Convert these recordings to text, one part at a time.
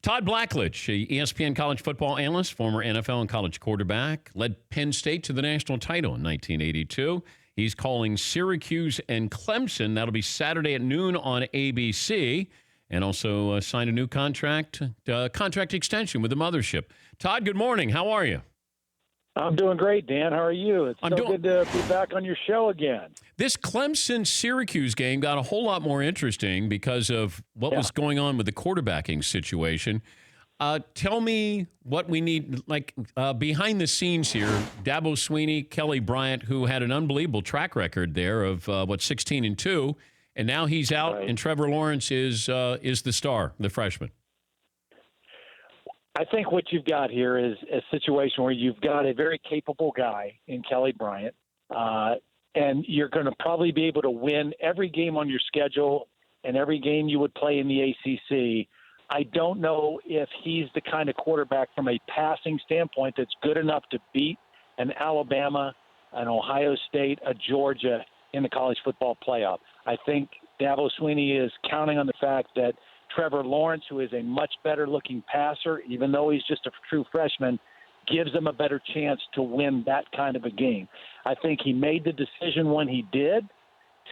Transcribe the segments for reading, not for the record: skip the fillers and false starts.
Todd Blackledge, ESPN college football analyst, former NFL and college quarterback, led Penn State to the national title in 1982. He's calling Syracuse and Clemson. That'll be Saturday at noon on ABC. And also signed a new contract extension with the mothership. Todd, good morning. How are you? I'm doing great, Dan. How are you? It's good to be back on your show again. This Clemson-Syracuse game got a whole lot more interesting because of what was going on with the quarterbacking situation. Tell me what we need, behind the scenes here. Dabo Swinney, Kelly Bryant, who had an unbelievable track record there of 16-2, and now he's out, and Trevor Lawrence is the star, the freshman. I think what you've got here is a situation where you've got a very capable guy in Kelly Bryant, and you're going to probably be able to win every game on your schedule and every game you would play in the ACC. I don't know if he's the kind of quarterback from a passing standpoint that's good enough to beat an Alabama, an Ohio State, a Georgia in the college football playoff. I think Dabo Swinney is counting on the fact that Trevor Lawrence, who is a much better-looking passer, even though he's just a true freshman, gives them a better chance to win that kind of a game. I think he made the decision when he did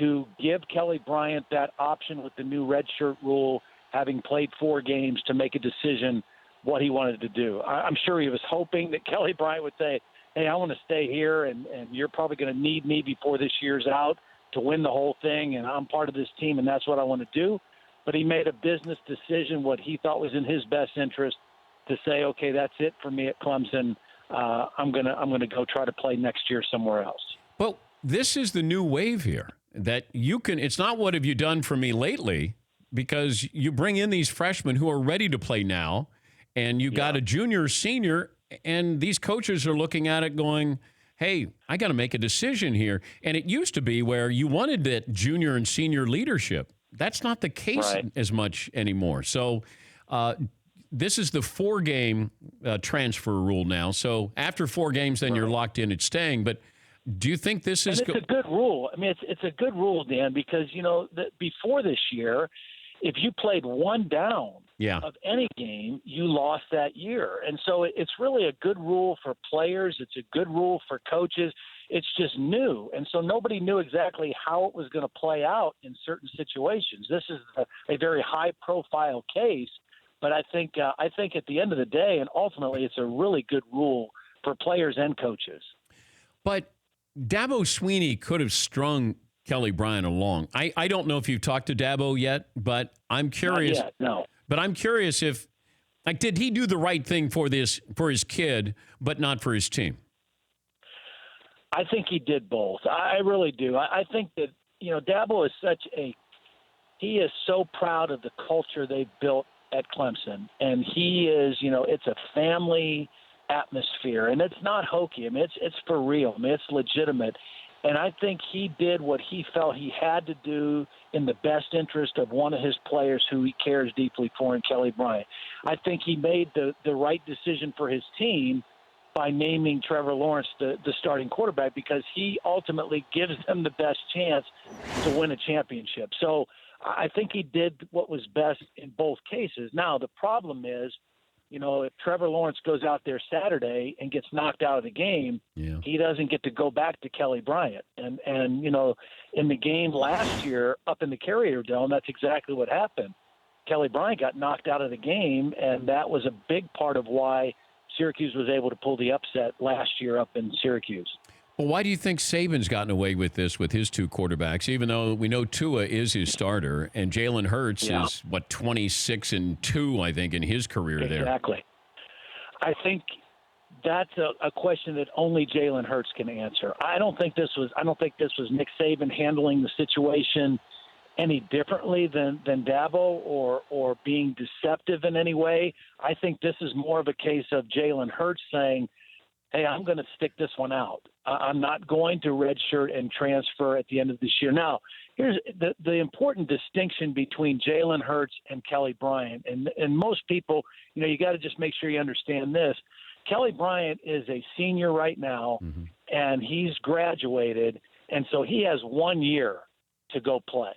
to give Kelly Bryant that option with the new redshirt rule, having played 4 games, to make a decision what he wanted to do. I'm sure he was hoping that Kelly Bryant would say, hey, I want to stay here, and you're probably going to need me before this year's out to win the whole thing, and I'm part of this team, and that's what I want to do. But he made a business decision, what he thought was in his best interest, to say, okay, that's it for me at Clemson. I'm gonna go try to play next year somewhere else. Well, this is the new wave here, that you can. It's not what have you done for me lately, because you bring in these freshmen who are ready to play now, and you got a junior, senior, and these coaches are looking at it going, hey, I got to make a decision here. And it used to be where you wanted that junior and senior leadership. That's not the case as much anymore. So this is the 4-game transfer rule now. So after 4 games, then you're locked in at staying. But do you think this is... it's a good rule. I mean, it's a good rule, Dan, because, before this year, if you played 1 down of any game, you lost that year. And so it's really a good rule for players. It's a good rule for coaches. It's just new, and so nobody knew exactly how it was going to play out in certain situations. This is a very high-profile case, but I think at the end of the day, and ultimately, it's a really good rule for players and coaches. But Dabo Swinney could have strung Kelly Bryant along. I don't know if you've talked to Dabo yet, but I'm curious. Not yet, no. But I'm curious if, did he do the right thing for his kid, but not for his team? I think he did both. I really do. I think that, Dabo is he is so proud of the culture they've built at Clemson. And he is, it's a family atmosphere. And it's not hokey. I mean, it's for real. I mean, it's legitimate. And I think he did what he felt he had to do in the best interest of one of his players who he cares deeply for, in Kelly Bryant. I think he made the right decision for his team by naming Trevor Lawrence the starting quarterback, because he ultimately gives them the best chance to win a championship. So I think he did what was best in both cases. Now, the problem is, if Trevor Lawrence goes out there Saturday and gets knocked out of the game, he doesn't get to go back to Kelly Bryant. And in the game last year up in the Carrier Dome, that's exactly what happened. Kelly Bryant got knocked out of the game, and that was a big part of why Syracuse was able to pull the upset last year up in Syracuse. Well, why do you think Saban's gotten away with this with his 2 quarterbacks, even though we know Tua is his starter and Jalen Hurts is, 26-2, I think, in his career there? Exactly. I think that's a question that only Jalen Hurts can answer. I don't think this was Nick Saban handling the situation any differently than Dabo or being deceptive in any way. I think this is more of a case of Jalen Hurts saying, hey, I'm going to stick this one out. I'm not going to redshirt and transfer at the end of this year. Now, here's the important distinction between Jalen Hurts and Kelly Bryant. And most people, you got to just make sure you understand this. Kelly Bryant is a senior right now, and he's graduated, and so he has 1 year to go play.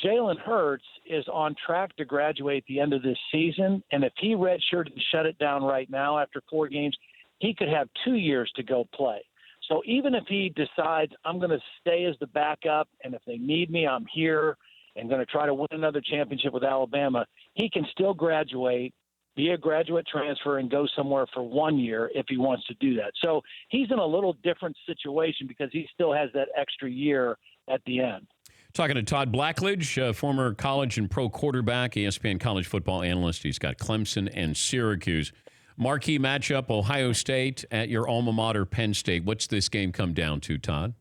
Jalen Hurts is on track to graduate at the end of this season, and if he redshirted and shut it down right now after 4 games, he could have 2 years to go play. So even if he decides, I'm going to stay as the backup, and if they need me, I'm here and going to try to win another championship with Alabama, he can still graduate, be a graduate transfer, and go somewhere for 1 year if he wants to do that. So he's in a little different situation because he still has that extra year at the end. Talking to Todd Blackledge, former college and pro quarterback, ESPN college football analyst. He's got Clemson and Syracuse. Marquee matchup, Ohio State at your alma mater, Penn State. What's this game come down to, Todd?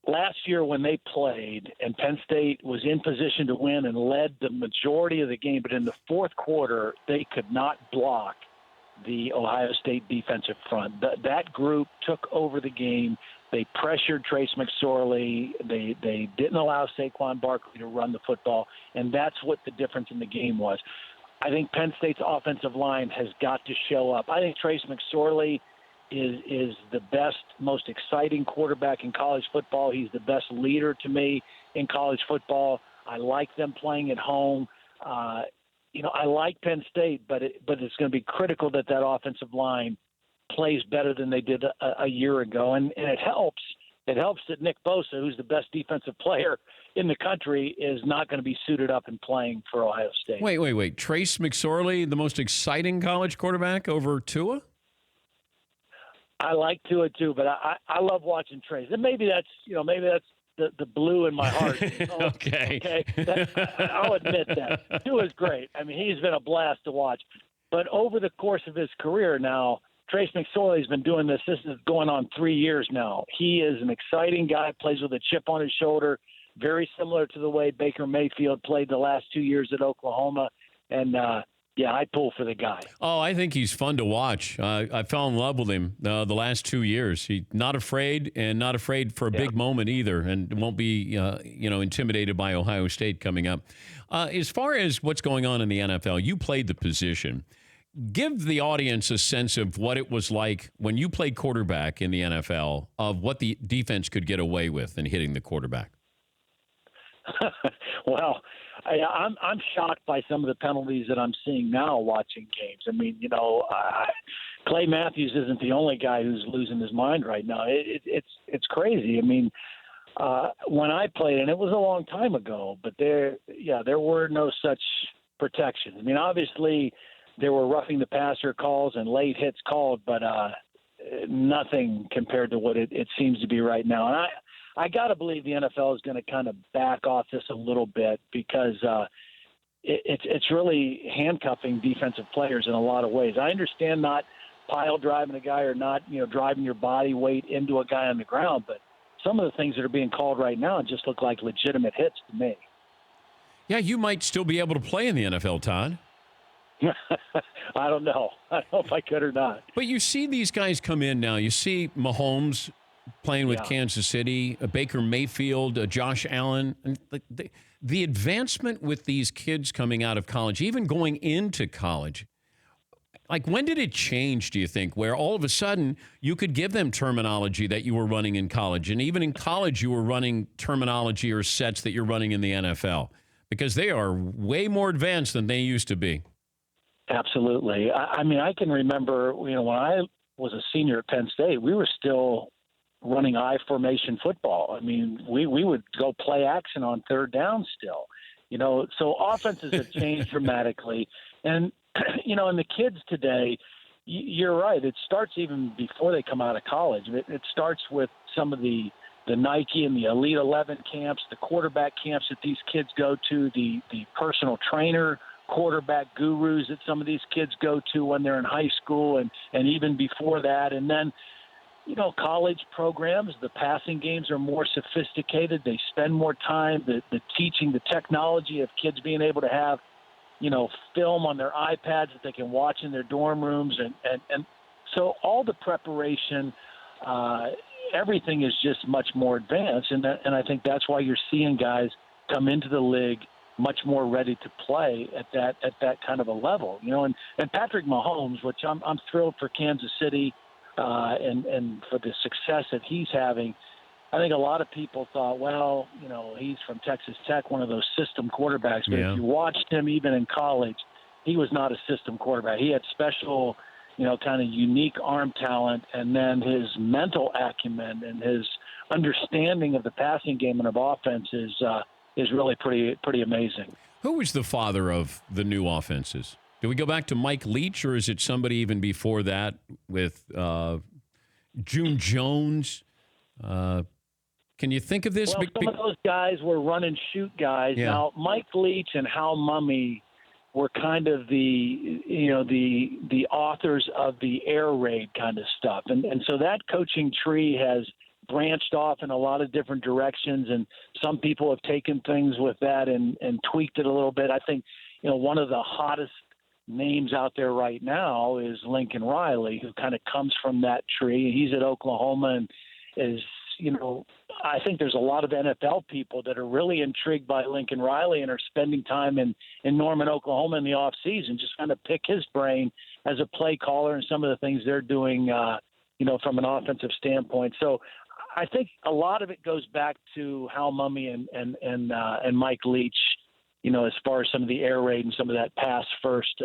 Last year when they played and Penn State was in position to win and led the majority of the game, but in the fourth quarter, they could not block the Ohio State defensive front. That group took over the game. They pressured Trace McSorley. They didn't allow Saquon Barkley to run the football, and that's what the difference in the game was. I think Penn State's offensive line has got to show up. I think Trace McSorley is the best, most exciting quarterback in college football. He's the best leader to me in college football. I like them playing at home. I like Penn State, but it's going to be critical that offensive line plays better than they did a year ago. And it helps. It helps that Nick Bosa, who's the best defensive player in the country, is not going to be suited up and playing for Ohio State. Wait. Trace McSorley, the most exciting college quarterback over Tua? I like Tua too, but I love watching Trace. And maybe that's the blue in my heart. Okay. I'll admit that. Tua's great. I mean, he's been a blast to watch. But over the course of his career now, Trace McSorley's been doing this. This is going on 3 years now. He is an exciting guy, plays with a chip on his shoulder, very similar to the way Baker Mayfield played the last 2 years at Oklahoma. And, I pull for the guy. Oh, I think he's fun to watch. I fell in love with him the last 2 years. He's not afraid for a big moment either, and won't be intimidated by Ohio State coming up. As far as what's going on in the NFL, you played the position. Give the audience a sense of what it was like when you played quarterback in the NFL, of what the defense could get away with in hitting the quarterback. Well, I'm shocked by some of the penalties that I'm seeing now watching games. I mean, Clay Matthews isn't the only guy who's losing his mind right now. It's crazy. I mean, when I played, and it was a long time ago, but there were no such protections. I mean, obviously there were roughing the passer calls and late hits called, but nothing compared to what it seems to be right now. And I got to believe the NFL is going to kind of back off this a little bit because it's really handcuffing defensive players in a lot of ways. I understand not pile driving a guy or not, driving your body weight into a guy on the ground, but some of the things that are being called right now just look like legitimate hits to me. Yeah, you might still be able to play in the NFL, Todd. I don't know. I don't know if I could or not. But you see these guys come in now. You see Mahomes playing with Kansas City, Baker Mayfield, Josh Allen. And the advancement with these kids coming out of college, even going into college, like when did it change, do you think, where all of a sudden you could give them terminology that you were running in college, and even in college you were running terminology or sets that you're running in the NFL? Because they are way more advanced than they used to be. Absolutely. I mean, I can remember, when I was a senior at Penn State, we were still running I formation football. I mean, we would go play action on third down still, so offenses have changed dramatically. And, and the kids today, you're right. It starts even before they come out of college. It starts with some of the Nike and the Elite 11 camps, the quarterback camps that these kids go to, the personal trainer quarterback gurus that some of these kids go to when they're in high school and even before that. And then, college programs, the passing games are more sophisticated. They spend more time, the teaching, the technology of kids being able to have, film on their iPads that they can watch in their dorm rooms. And so all the preparation, everything is just much more advanced. And I think that's why you're seeing guys come into the league much more ready to play at that kind of a level, and Patrick Mahomes, which I'm thrilled for Kansas City, and for the success that he's having. I think a lot of people thought, well, he's from Texas Tech, one of those system quarterbacks. But if you watched him even in college, he was not a system quarterback. He had special, kind of unique arm talent, and then his mental acumen and his understanding of the passing game and of offense is really pretty amazing. Who was the father of the new offenses? Do we go back to Mike Leach, or is it somebody even before that with June Jones? Can you think of this? Well, some of those guys were run and shoot guys. Yeah. Now, Mike Leach and Hal Mumme were kind of the authors of the air raid kind of stuff. And so that coaching tree has branched off in a lot of different directions, and some people have taken things with that and tweaked it a little bit. I think, one of the hottest names out there right now is Lincoln Riley, who kind of comes from that tree. He's at Oklahoma and is, I think there's a lot of NFL people that are really intrigued by Lincoln Riley and are spending time in Norman, Oklahoma in the off season, just kind of pick his brain as a play caller and some of the things they're doing, from an offensive standpoint. So I think a lot of it goes back to Hal Mumme and Mike Leach, as far as some of the air raid and some of that pass first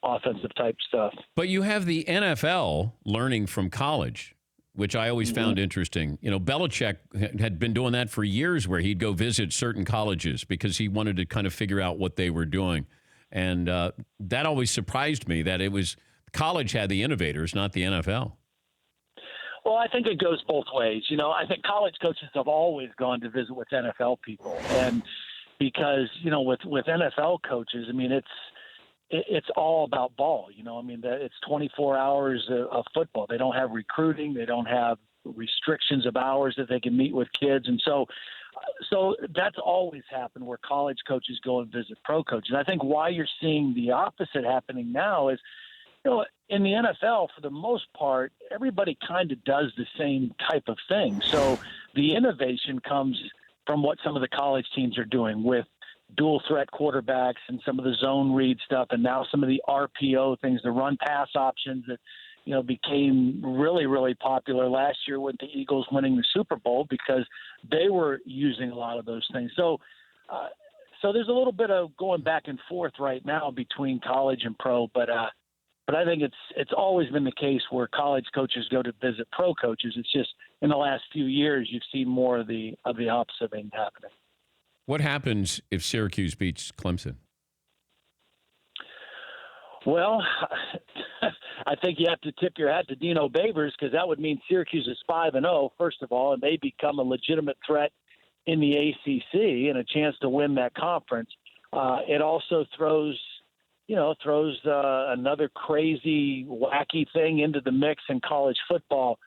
offensive type stuff. But you have the NFL learning from college, which I always found interesting. Belichick had been doing that for years, where he'd go visit certain colleges because he wanted to kind of figure out what they were doing. And that always surprised me, that it was college had the innovators, not the NFL. Well, I think it goes both ways. I think college coaches have always gone to visit with NFL people. And because, with NFL coaches, it's all about ball. It's 24 hours of football. They don't have recruiting. They don't have restrictions of hours that they can meet with kids. And so that's always happened, where college coaches go and visit pro coaches. And I think why you're seeing the opposite happening now is, in the NFL, for the most part, everybody kind of does the same type of thing. So the innovation comes from what some of the college teams are doing with dual threat quarterbacks and some of the zone read stuff, and now some of the RPO things, the run pass options that, became really, really popular last year with the Eagles winning the Super Bowl, because they were using a lot of those things. So there's a little bit of going back and forth right now between college and pro, but I think it's always been the case where college coaches go to visit pro coaches. It's just in the last few years you've seen more of the opposite thing happening. What happens if Syracuse beats Clemson? Well, I think you have to tip your hat to Dino Babers, because that would mean Syracuse is 5-0, first of all, and they become a legitimate threat in the ACC and a chance to win that conference. It also throws another crazy, wacky thing into the mix in college football.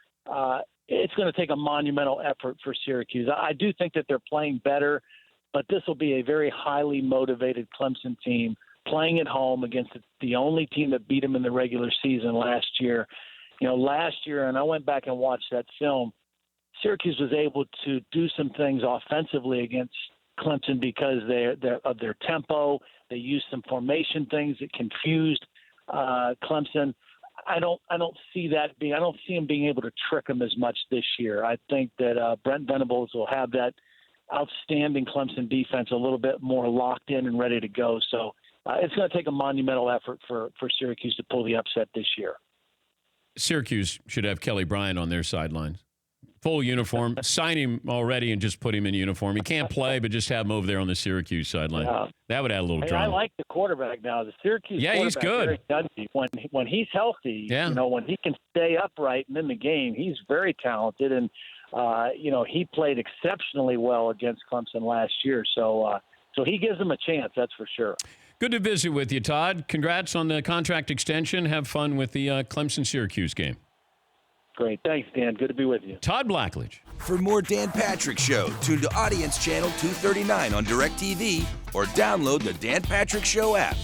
It's going to take a monumental effort for Syracuse. I do think that they're playing better, but this will be a very highly motivated Clemson team playing at home against the only team that beat them in the regular season last year. Last year, and I went back and watched that film, Syracuse was able to do some things offensively against Clemson because of their tempo. They used some formation things that confused Clemson. I don't see them being able to trick them as much this year. I think that Brent Venables will have that outstanding Clemson defense a little bit more locked in and ready to go. So it's going to take a monumental effort for Syracuse to pull the upset this year. Syracuse should have Kelly Bryant on their sidelines. Full uniform. Sign him already and just put him in uniform. He can't play, but just have him over there on the Syracuse sideline. That would add a little drama. I like the quarterback now. The Syracuse quarterback, he's good. When he's healthy, when he can stay upright and in the game, he's very talented. And, he played exceptionally well against Clemson last year. So he gives them a chance, that's for sure. Good to visit with you, Todd. Congrats on the contract extension. Have fun with the Clemson-Syracuse game. Great. Thanks, Dan. Good to be with you. Todd Blackledge. For more Dan Patrick Show, tune to Audience Channel 239 on DirecTV or download the Dan Patrick Show app.